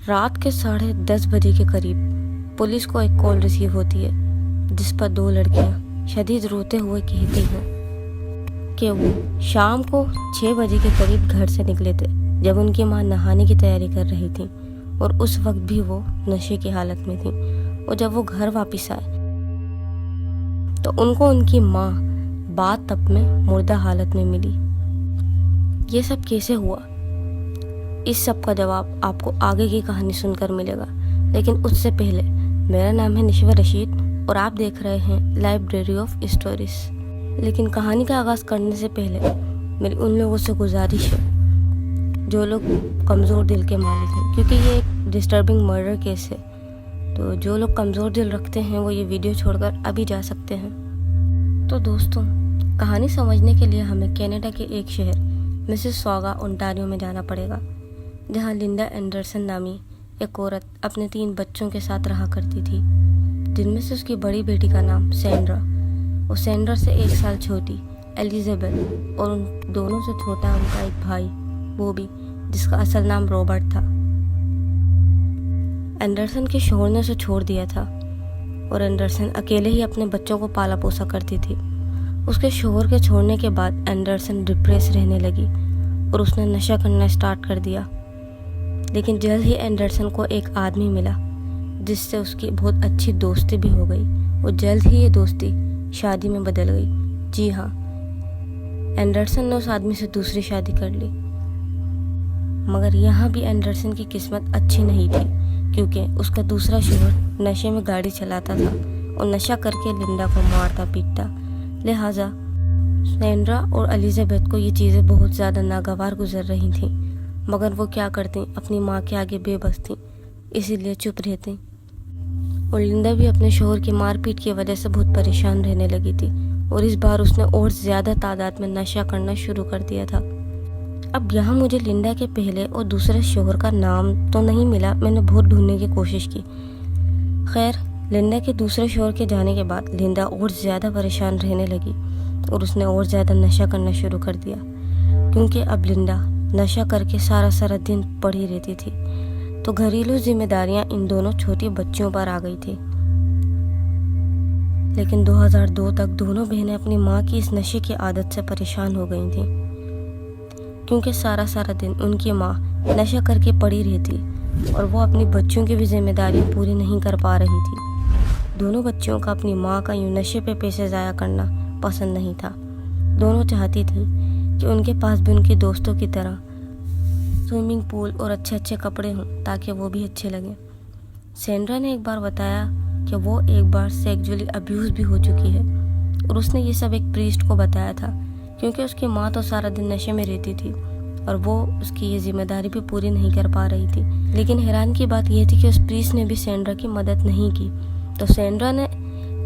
رات کے 10:30 بجے کے قریب پولیس کو ایک کال ریسیو ہوتی ہے جس پر 2 لڑکیاں شدید روتے ہوئے کہتی ہیں کہ وہ شام کو 6 بجے کے قریب گھر سے نکلے تھے جب ان کی ماں نہانے کی تیاری کر رہی تھی اور اس وقت بھی وہ نشے کی حالت میں تھی، اور جب وہ گھر واپس آئے تو ان کو ان کی ماں باتھ ٹب میں مردہ حالت میں ملی۔ یہ سب کیسے ہوا؟ اس سب کا جواب آپ کو آگے کی کہانی سن کر ملے گا، لیکن اس سے پہلے میرا نام ہے نشوہ رشید اور آپ دیکھ رہے ہیں لائبریری آف اسٹوریز۔ لیکن کہانی کا آغاز کرنے سے پہلے میری ان لوگوں سے گزارش ہے جو لوگ کمزور دل کے مالک ہیں، کیونکہ یہ ایک ڈسٹربنگ مرڈر کیس ہے، تو جو لوگ کمزور دل رکھتے ہیں وہ یہ ویڈیو چھوڑ کر ابھی جا سکتے ہیں۔ تو دوستوں، کہانی سمجھنے کے لیے ہمیں کینیڈا کے ایک شہر مسیساگا اونٹاریو میں جانا پڑے گا، جہاں لنڈا اینڈرسن نامی ایک عورت اپنے 3 بچوں کے ساتھ رہا کرتی تھی، جن میں سے اس کی بڑی بیٹی کا نام سینڈرا اور سینڈرا سے 1 سال چھوٹی ایلزابتھ، اور ان دونوں سے چھوٹا ان کا ایک بھائی بوبی، جس کا اصل نام رابرٹ تھا۔ اینڈرسن کے شوہر نے اسے چھوڑ دیا تھا اور اینڈرسن اکیلے ہی اپنے بچوں کو پالا پوسا کرتی تھی۔ اس کے شوہر کے چھوڑنے کے بعد اینڈرسن ڈپریس رہنے لگی اور اس نے نشہ کرنا سٹارٹ کر دیا، لیکن جلد ہی اینڈرسن کو ایک آدمی ملا جس سے اس کی بہت اچھی دوستی بھی ہو گئی، اور جلد ہی یہ دوستی شادی میں بدل گئی۔ جی ہاں، اینڈرسن نے اس آدمی سے دوسری شادی کر لی، مگر یہاں بھی اینڈرسن کی قسمت اچھی نہیں تھی، کیونکہ اس کا دوسرا شوہر نشے میں گاڑی چلاتا تھا اور نشہ کر کے لنڈا کو مارتا پیٹتا۔ لہٰذا سینڈرا اور ایلزابتھ کو یہ چیزیں بہت زیادہ ناگوار گزر رہی تھیں، مگر وہ کیا کرتی، اپنی ماں کے آگے بے بس تھیں، اسی لیے چپ رہتی۔ اور لنڈا بھی اپنے شوہر کی مار پیٹ کی وجہ سے بہت پریشان رہنے لگی تھی، اور اس بار اس نے اور زیادہ تعداد میں نشہ کرنا شروع کر دیا تھا۔ اب یہاں مجھے لنڈا کے پہلے اور دوسرے شوہر کا نام تو نہیں ملا، میں نے بہت ڈھونڈنے کی کوشش کی۔ خیر، لنڈا کے دوسرے شوہر کے جانے کے بعد لنڈا اور زیادہ پریشان رہنے لگی اور اس نے اور زیادہ نشہ کرنا شروع کر دیا، کیونکہ اب لنڈا نشہ کر کے سارا دن پڑی رہتی تھی، تو گھریلو ذمہ داریاں ان دونوں چھوٹی بچیوں پر آ گئی تھی۔ لیکن 2002 تک دونوں بہنیں اپنی ماں کی اس نشے کی عادت سے پریشان ہو گئی تھیں، کیونکہ سارا دن ان کی ماں نشہ کر کے پڑی رہتی اور وہ اپنی بچیوں کی بھی ذمہ داریاں پوری نہیں کر پا رہی تھی۔ دونوں بچیوں کا اپنی ماں کا یوں نشے پہ پیسے ضائع کرنا پسند نہیں تھا۔ دونوں چاہتی تھیں کہ ان کے پاس بھی ان کے دوستوں کی طرح سوئمنگ پول اور اچھے کپڑے ہوں تاکہ وہ بھی اچھے لگیں۔ سینڈرا نے ایک بار بتایا کہ وہ ایک بار سیکجولی ابیوز بھی ہو چکی ہے، اور اس نے یہ سب ایک پریسٹ کو بتایا تھا، کیونکہ اس کی ماں تو سارا دن نشے میں رہتی تھی اور وہ اس کی یہ ذمہ داری بھی پوری نہیں کر پا رہی تھی۔ لیکن حیران کی بات یہ تھی کہ اس پریسٹ نے بھی سینڈرا کی مدد نہیں کی، تو سینڈرا نے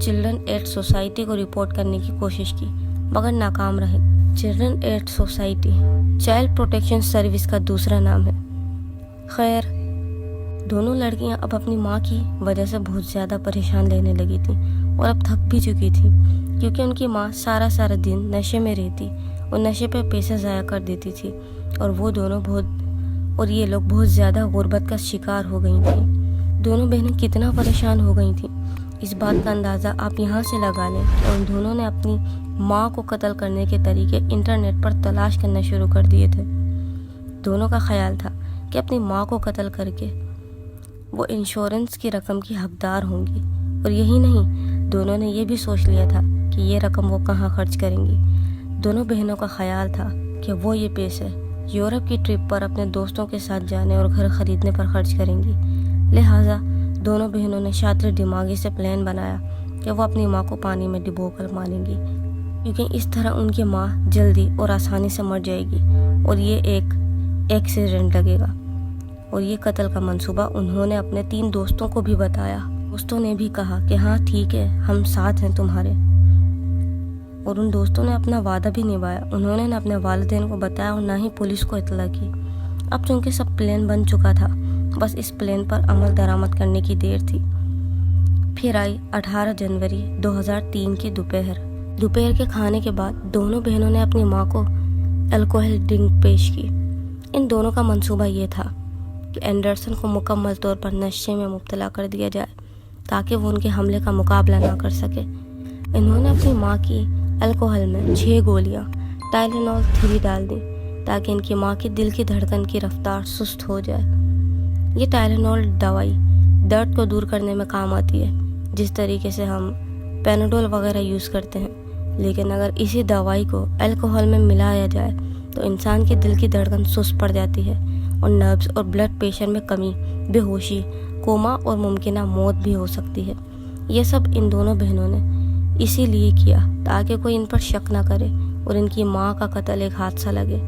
چلڈرن ایڈ سوسائٹی کو رپورٹ کرنے کی کوشش کی، مگر ناکام رہے۔ Children aid society child protection service کا دوسرا نام ہے۔ خیر، دونوں لڑکیاں اب اپنی ماں کی وجہ سے بہت زیادہ پریشان رہنے لگی تھیں اور اب تھک بھی چکی تھیں، کیونکہ ان کی ماں سارا دن نشے میں رہتی اور نشے پہ پیسے ضائع کر دیتی تھی، اور یہ لوگ بہت زیادہ غربت کا شکار ہو گئی تھیں۔ دونوں بہنیں کتنا پریشان ہو گئی تھیں، اس بات کا اندازہ آپ یہاں سے لگا لیں کہ ان دونوں نے اپنی ماں کو قتل کرنے کے طریقے انٹرنیٹ پر تلاش کرنا شروع کر دیے تھے۔ دونوں کا خیال تھا کہ اپنی ماں کو قتل کر کے وہ انشورنس کی رقم کی حقدار ہوں گی، اور یہی نہیں، دونوں نے یہ بھی سوچ لیا تھا کہ یہ رقم وہ کہاں خرچ کریں گی۔ دونوں بہنوں کا خیال تھا کہ وہ یہ پیسے یورپ کی ٹرپ پر اپنے دوستوں کے ساتھ جانے اور گھر خریدنے پر خرچ کریں گی۔ لہٰذا دونوں بہنوں نے شاطر دماغی سے پلان بنایا کہ وہ اپنی ماں کو پانی میں ڈبو کر ماریں گی، کیونکہ اس طرح ان کی ماں جلدی اور آسانی سے مر جائے گی اور یہ ایک ایکسیڈنٹ لگے گا۔ اور یہ قتل کا منصوبہ انہوں نے اپنے 3 دوستوں کو بھی بتایا۔ دوستوں نے بھی کہا کہ ہاں ٹھیک ہے، ہم ساتھ ہیں تمہارے، اور ان دوستوں نے اپنا وعدہ بھی نبھایا۔ انہوں نے نہ اپنے والدین کو بتایا اور نہ ہی پولیس کو اطلاع کی۔ اب چونکہ سب پلان بن چکا تھا، بس اس پلان پر عمل درآمد کرنے کی دیر تھی۔ پھر آئی 18 جنوری 2003 کی دوپہر کے کھانے کے بعد دونوں بہنوں نے اپنی ماں کو الکوہل ڈرنک پیش کی۔ ان دونوں کا منصوبہ یہ تھا کہ کہ اینڈرسن کو مکمل طور پر نشے میں مبتلا کر دیا جائے تاکہ وہ ان کے حملے کا مقابلہ نہ کر سکے۔ انہوں نے اپنی ماں کی الکوہل میں 6 گولیاں ٹائلینول 3 ڈال دیں تاکہ ان کی ماں کی دل کی دھڑکن کی رفتار سست ہو جائے۔ یہ ٹائلینول دوائی درد کو دور کرنے میں کام آتی ہے، جس طریقے سے ہم پیناڈول وغیرہ یوز کرتے ہیں، لیکن اگر اسی دوائی کو الکوہل میں ملایا جائے تو انسان کے دل کی دھڑکن سست پڑ جاتی ہے اور نروز اور بلڈ پریشر میں کمی، بے ہوشی، کوما اور ممکنہ موت بھی ہو سکتی ہے۔ یہ سب ان دونوں بہنوں نے اسی لیے کیا تاکہ کوئی ان پر شک نہ کرے اور ان کی ماں کا قتل ایک حادثہ لگے۔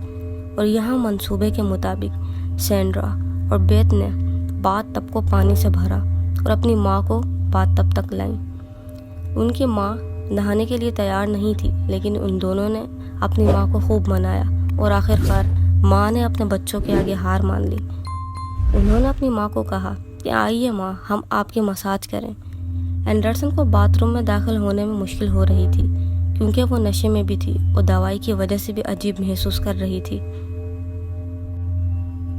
اور یہاں منصوبے کے مطابق سینڈرا اور بیتھ نے باتھ ٹب کو پانی سے بھرا اور اپنی ماں کو باتھ ٹب تک لائیں۔ ان کی ماں نہانے کے لیے تیار نہیں تھی، لیکن ان دونوں نے اپنی ماں کو خوب منایا اور آخرکار ماں نے اپنے بچوں کے آگے ہار مان لی۔ انہوں نے اپنی ماں کو کہا کہ آئیے ماں، ہم آپ کی مساج کریں۔ اینڈرسن کو باتھ روم میں داخل ہونے میں مشکل ہو رہی تھی کیونکہ وہ نشے میں بھی تھی اور دوائی کی وجہ سے بھی عجیب محسوس کر رہی تھی۔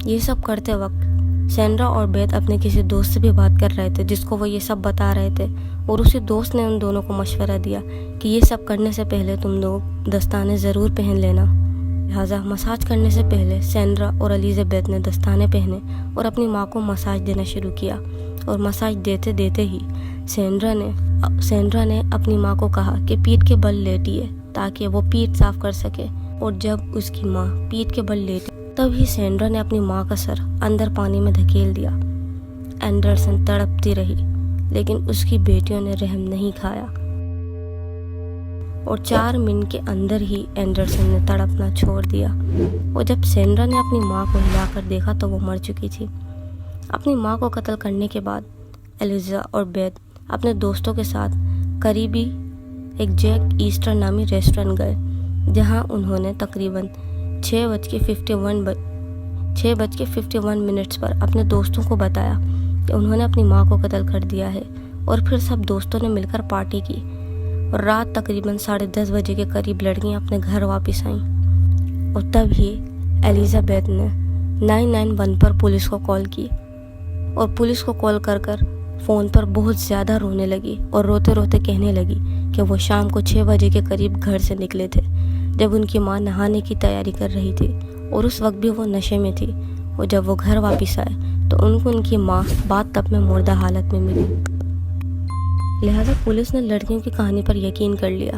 یہ سب کرتے وقت سینڈرا اور بیتھ اپنے کسی دوست سے بھی بات کر رہے تھے جس کو وہ یہ سب بتا رہے تھے، اور اسی دوست نے ان دونوں کو مشورہ دیا کہ یہ سب کرنے سے پہلے تم لوگ دستانے ضرور پہن لینا۔ لہٰذا مساج کرنے سے پہلے سینڈرا اور الیزابیتھ نے دستانے پہنے اور اپنی ماں کو مساج دینا شروع کیا، اور مساج دیتے دیتے ہی سینڈرا نے اپنی ماں کو کہا کہ پیٹھ کے بل لیٹیے تاکہ وہ پیٹھ صاف کر سکے، اور جب اس کی ماں پیٹھ کے بل لیٹی تب ہی سینڈرا نے اپنی ماں کا سر اندر پانی میں دھکیل دیا۔ اینڈرسن تڑپتی رہی لیکن اس کی بیٹیوں نے رحم نہیں کھایا، اور 4 منٹ کے اندر ہی اینڈرسن نے تڑپنا چھوڑ دیا، اور جب سینڈرا نے اپنی ماں کو ہلا کر دیکھا تو وہ مر چکی تھی۔ اپنی ماں کو قتل کرنے کے بعد ایلیزا اور بیتھ اپنے دوستوں کے ساتھ قریبی ایک جیک ایسٹر نامی ریسٹورنٹ گئے، جہاں انہوں نے تقریباً 6:51 پر اپنے دوستوں کو بتایا کہ انہوں نے اپنی ماں کو قتل کر دیا ہے، اور پھر سب دوستوں نے مل کر پارٹی کی، اور رات تقریباً 10:30 بجے کے قریب لڑکیاں اپنے گھر واپس آئیں، اور تب ہی ایلیزابیتھ نے 991 پر پولیس کو کال کی، اور پولیس کو کال کر فون پر بہت زیادہ رونے لگی اور روتے روتے کہنے لگی کہ وہ شام کو 6 بجے کے قریب گھر سے نکلے تھے جب ان کی ماں نہانے کی تیاری کر رہی تھی، اور اس وقت بھی وہ نشے میں تھی، اور جب وہ گھر واپس آئے تو ان کو ان کی ماں باتھ ٹب میں مردہ حالت میں ملی۔ لہٰذا پولیس نے لڑکیوں کی کہانی پر یقین کر لیا۔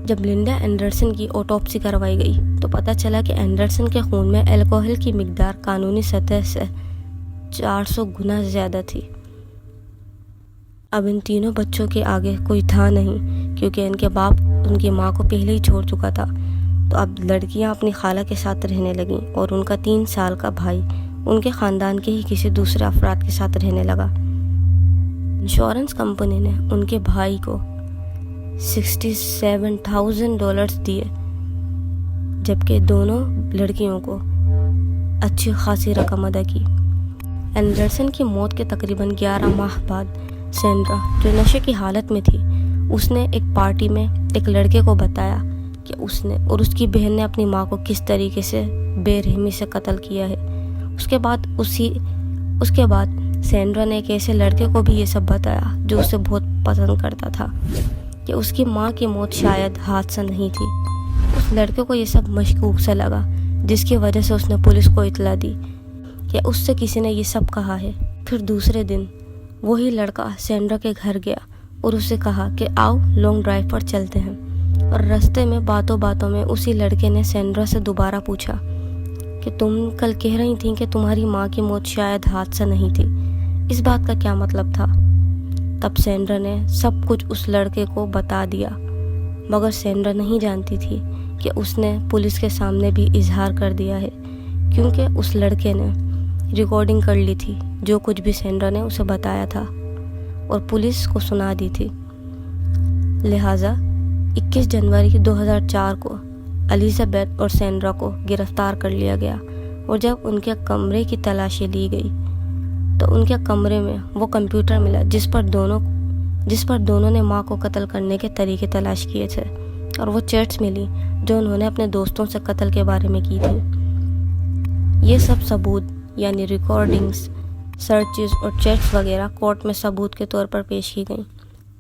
جب لنڈا اینڈرسن کی اوٹوپسی کروائی گئی تو پتہ چلا کہ اینڈرسن کے خون میں الکوہل کی مقدار قانونی سطح سے 400 گنا زیادہ تھی۔ اب ان تینوں بچوں کے آگے کوئی تھا نہیں کیونکہ ان کے باپ ان کی ماں کو پہلے ہی چھوڑ چکا تھا، تو اب لڑکیاں اپنی خالہ کے ساتھ رہنے لگیں اور ان کا 3 سال کا بھائی ان کے خاندان کے ہی کسی دوسرے افراد کے ساتھ رہنے لگا۔ انشورنس کمپنی نے ان کے بھائی کو $67,000 دیے، جبکہ دونوں لڑکیوں کو اچھی خاصی رقم ادا کی۔ اینڈرسن کی موت کے تقریباً 11 ماہ بعد سینڈرا، جو نشے کی حالت میں تھی، اس نے ایک پارٹی میں ایک لڑکے کو بتایا کہ اس نے اور اس کی بہن نے اپنی ماں کو کس طریقے سے بے رحمی سے قتل کیا ہے۔ اس کے بعد سینڈرا نے ایک ایسے لڑکے کو بھی یہ سب بتایا جو اسے بہت پسند کرتا تھا کہ اس کی ماں کی موت شاید حادثہ نہیں تھی۔ اس لڑکے کو یہ سب مشکوک سا لگا، جس کی وجہ سے اس نے پولیس کو اطلاع دی کہ اس سے کسی نے یہ سب کہا ہے۔ پھر دوسرے دن وہی لڑکا سینڈرا کے گھر گیا اور اسے کہا کہ آؤ لانگ ڈرائیو پر چلتے ہیں، اور رستے میں باتوں باتوں میں اسی لڑکے نے سینڈرا سے دوبارہ پوچھا کہ تم کل کہہ رہی تھیں کہ تمہاری ماں کی موت شاید حادثہ نہیں تھی، اس بات کا کیا مطلب تھا؟ تب سینڈرا نے سب کچھ اس لڑکے کو بتا دیا، مگر سینڈرا نہیں جانتی تھی کہ اس نے پولیس کے سامنے بھی اظہار کر دیا ہے، کیونکہ اس لڑکے نے ریکارڈنگ کر لی تھی جو کچھ بھی سینڈرا نے اسے بتایا تھا اور پولیس کو سنا دی تھی۔ لہٰذا 21 جنوری 2004 کو الیزابیتھ اور سینڈرا کو گرفتار کر لیا گیا، اور جب ان کے کمرے کی تلاشی لی گئی تو ان کے کمرے میں وہ کمپیوٹر ملا جس پر دونوں نے ماں کو قتل کرنے کے طریقے تلاش کیے تھے، اور وہ چیٹس ملی جو انہوں نے اپنے دوستوں سے قتل کے بارے میں کی تھی۔ یہ سب ثبوت یعنی ریکارڈنگز، سرچز اور چیٹس وغیرہ کورٹ میں ثبوت کے طور پر پیش کی گئیں۔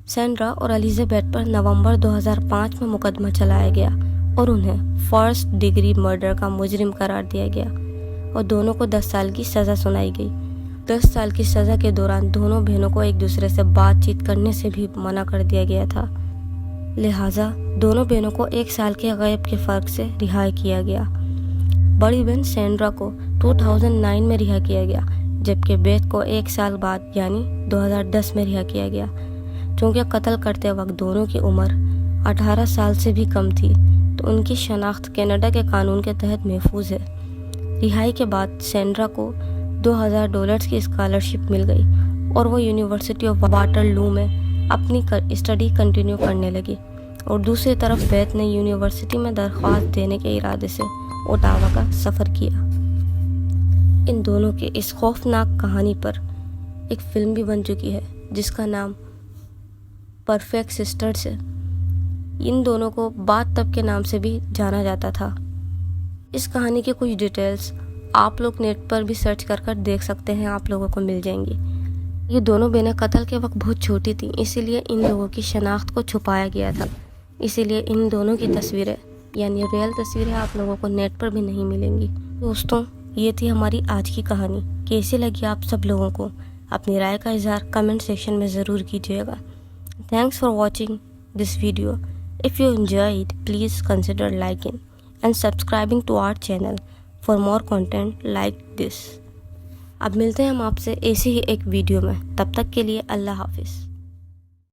سینڈرا اور الیزابتھ پر نومبر 2005 میں مقدمہ چلایا گیا اور انہیں فرسٹ ڈگری مرڈر کا مجرم قرار دیا گیا اور دونوں کو 10 سال کی سزا سنائی گئی۔ 10 سال کی سزا کے دوران دونوں بہنوں کو ایک دوسرے سے بات چیت کرنے سے بھی منع کر دیا گیا تھا، لہٰذا دونوں بہنوں کو 1 سال کے غیب کے فرق سے رہا کیا گیا۔ بڑی بہن سینڈرا کو 2009 میں رہا کیا گیا، جبکہ بیتھ کو 1 سال بعد یعنی 2010 میں رہا کیا گیا۔ چونکہ قتل کرتے وقت دونوں کی عمر 18 سال سے بھی کم تھی تو ان کی شناخت کینیڈا کے قانون کے تحت محفوظ ہے۔ رہائی کے بعد سینڈرا کو $2000 کی اسکالرشپ مل گئی اور وہ یونیورسٹی آف واٹر لو میں اپنی اسٹڈی کنٹینیو کرنے لگی، اور دوسری طرف بیتھ نے یونیورسٹی میں درخواست دینے کے ارادے سے اوٹاوا کا سفر کیا۔ ان دونوں کے اس خوفناک کہانی پر ایک فلم بھی بن چکی ہے جس کا نام پرفیکٹ سسٹرز ہے۔ ان دونوں کو بات تب کے نام سے بھی جانا جاتا تھا۔ اس کہانی کے کچھ ڈیٹیلز آپ لوگ نیٹ پر بھی سرچ کر دیکھ سکتے ہیں، آپ لوگوں کو مل جائیں گی۔ یہ دونوں بہنیں قتل کے وقت بہت چھوٹی تھیں، اسی لیے ان لوگوں کی شناخت کو چھپایا گیا تھا، اسی لیے ان دونوں کی تصویریں یعنی ریئل تصویریں آپ لوگوں کو نیٹ پر بھی نہیں ملیں گی۔ دوستوں، یہ تھی ہماری آج کی کہانی۔ کیسی لگی آپ سب لوگوں کو؟ اپنی رائے کا اظہار کمنٹ سیکشن میں ضرور کیجیے گا۔ Thanks for watching this video. If you enjoyed, please consider liking and subscribing to our channel for more content like this. اب ملتے ہیں ہم آپ سے ایسی ہی ایک ویڈیو میں، تب تک کے لیے اللہ حافظ۔